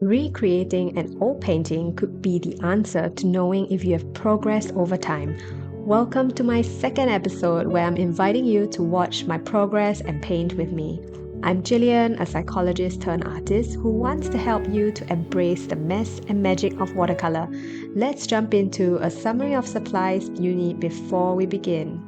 Recreating an old painting could be the answer to knowing if you have progressed over time. Welcome to my second episode where I'm inviting you to watch my progress and paint with me. I'm Jillian, a psychologist turned artist who wants to help you to embrace the mess and magic of watercolor. Let's jump into a summary of supplies you need before we begin.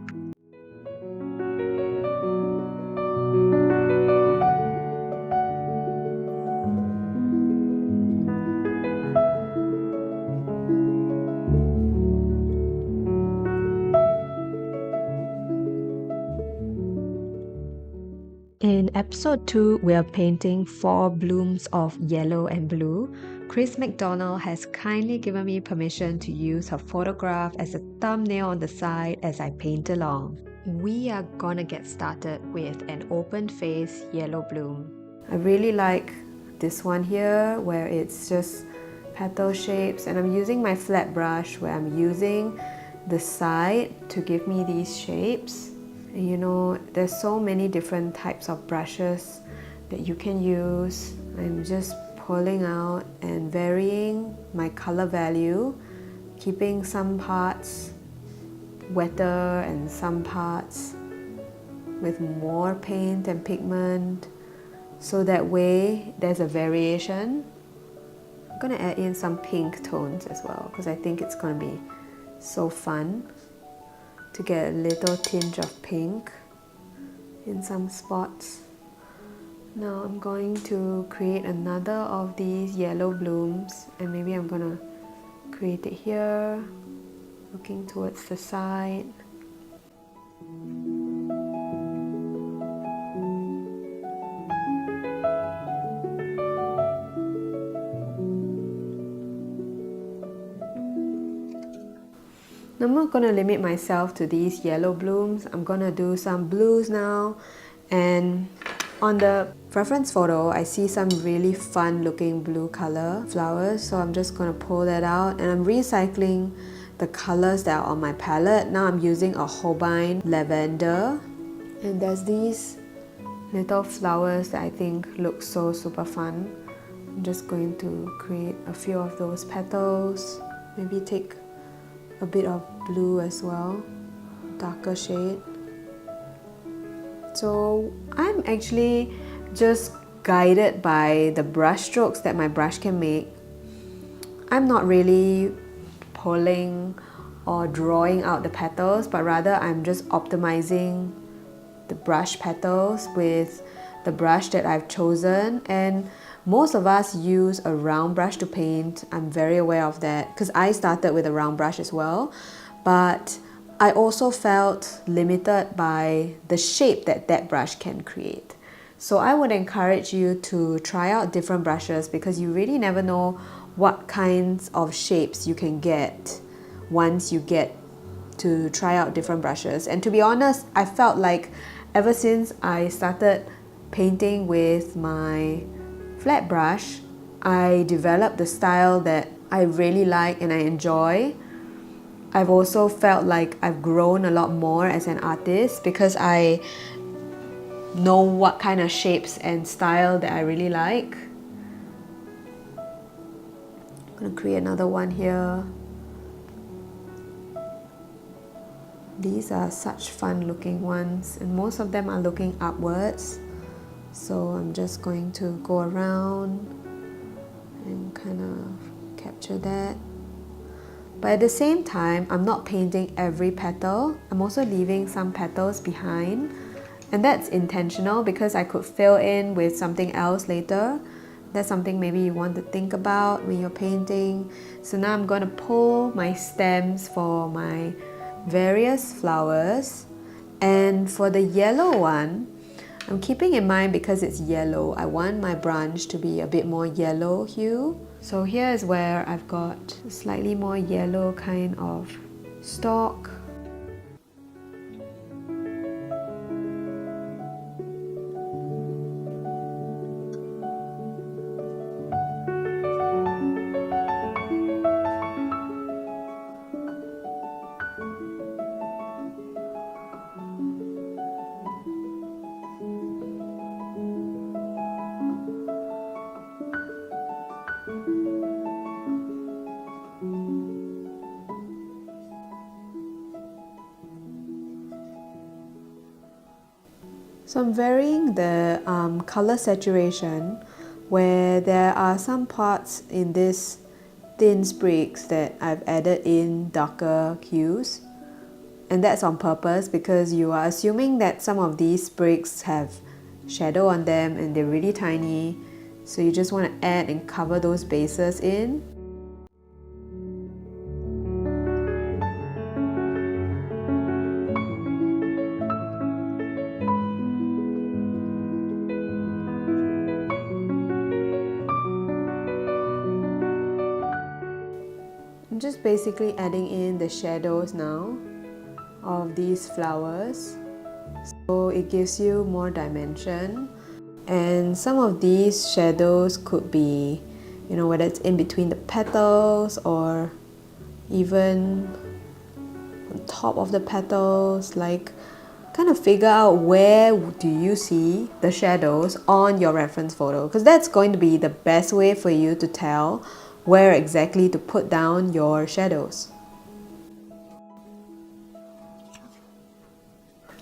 In episode 2, we are painting 4 blooms of yellow and blue. Chris McDonald has kindly given me permission to use her photograph as a thumbnail on the side as I paint along. We are gonna get started with an open face yellow bloom. I really like this one here where it's just petal shapes, and I'm using my flat brush where I'm using the side to give me these shapes. You know, there's so many different types of brushes that you can use. I'm just pulling out and varying my color value, keeping some parts wetter and some parts with more paint and pigment, so that way there's a variation. I'm gonna add in some pink tones as well because I think it's gonna be so fun to get a little tinge of pink in some spots. Now I'm going to create another of these yellow blooms, and maybe I'm gonna create it here, looking towards the side. I'm not going to limit myself to these yellow blooms. I'm going to do some blues now. And on the reference photo, I see some really fun looking blue color flowers. So I'm just going to pull that out, and I'm recycling the colors that are on my palette. Now I'm using a Holbein lavender. And there's these little flowers that I think look so super fun. I'm just going to create a few of those petals. Maybe take a bit of blue as well, darker shade. So I'm actually just guided by the brush strokes that my brush can make. I'm not really pulling or drawing out the petals, but rather I'm just optimizing the brush petals with the brush that I've chosen. And most of us use a round brush to paint. I'm very aware of that because I started with a round brush as well, but I also felt limited by the shape that that brush can create. So I would encourage you to try out different brushes because you really never know what kinds of shapes you can get once you get to try out different brushes. And to be honest, I felt like ever since I started painting with my flat brush, I developed the style that I really like and I enjoy. I've also felt like I've grown a lot more as an artist because I know what kind of shapes and style that I really like. I'm gonna create another one here. These are such fun looking ones, and most of them are looking upwards. So I'm just going to go around and kind of capture that. But at the same time, I'm not painting every petal. I'm also leaving some petals behind. And that's intentional because I could fill in with something else later. That's something maybe you want to think about when you're painting. So now I'm going to pull my stems for my various flowers. And for the yellow one, I'm keeping in mind because it's yellow, I want my branch to be a bit more yellow hue. So here is where I've got a slightly more yellow kind of stalk. So I'm varying the color saturation where there are some parts in this thin sprigs that I've added in darker hues. And that's on purpose because you are assuming that some of these sprigs have shadow on them and they're really tiny. So you just want to add and cover those bases in. I'm just basically adding in the shadows now of these flowers. So it gives you more dimension. And some of these shadows could be, whether it's in between the petals or even on top of the petals, like kind of figure out where do you see the shadows on your reference photo, because that's going to be the best way for you to tell where exactly to put down your shadows.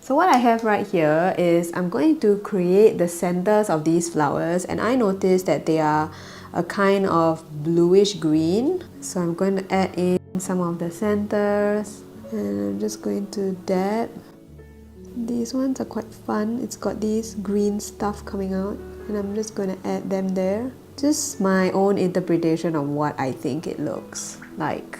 So what I have right here is I'm going to create the centers of these flowers, and I noticed that they are a kind of bluish green. So I'm going to add in some of the centers, and I'm just going to dab. These ones are quite fun. It's got these green stuff coming out, and I'm just going to add them there. Just my own interpretation of what I think it looks like.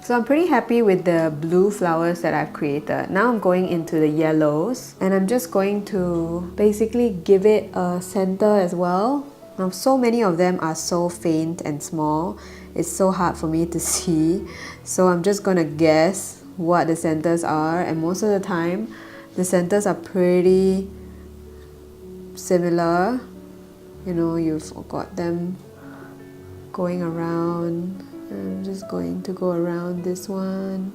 So I'm pretty happy with the blue flowers that I've created. Now I'm going into the yellows, and I'm just going to basically give it a center as well. Now so many of them are so faint and small, it's so hard for me to see. So I'm just gonna guess what the centers are, and most of the time the centers are pretty similar. You've got them going around. I'm just going to go around this one.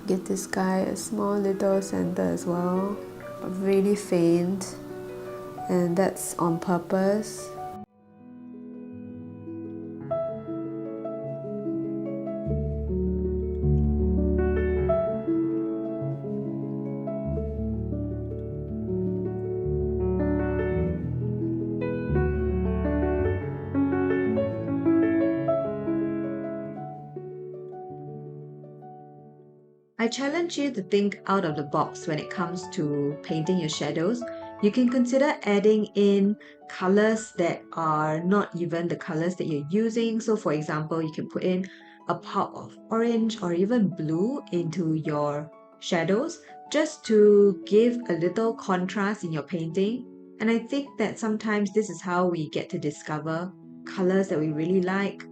Give this guy a small little center as well. Really faint, and that's on purpose. I challenge you to think out of the box when it comes to painting your shadows. You can consider adding in colors that are not even the colors that you're using. So for example, you can put in a pop of orange or even blue into your shadows just to give a little contrast in your painting. And I think that sometimes this is how we get to discover colors that we really like.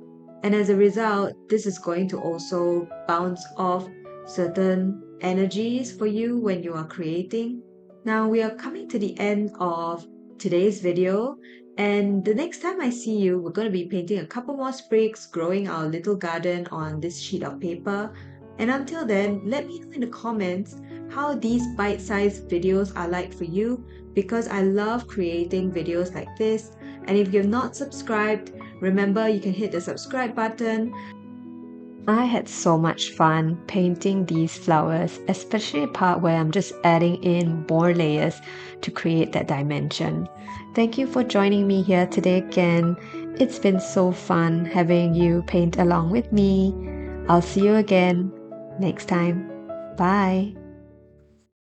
And as a result, this is going to also bounce off certain energies for you when you are creating. Now we are coming to the end of today's video, and the next time I see you, we're going to be painting a couple more sprigs, growing our little garden on this sheet of paper. And until then, let me know in the comments how these bite-sized videos are like for you, because I love creating videos like this. And if you're not subscribed, remember you can hit the subscribe button. I had so much fun painting these flowers, especially the part where I'm just adding in more layers to create that dimension. Thank you for joining me here today again. It's been so fun having you paint along with me. I'll see you again next time. Bye.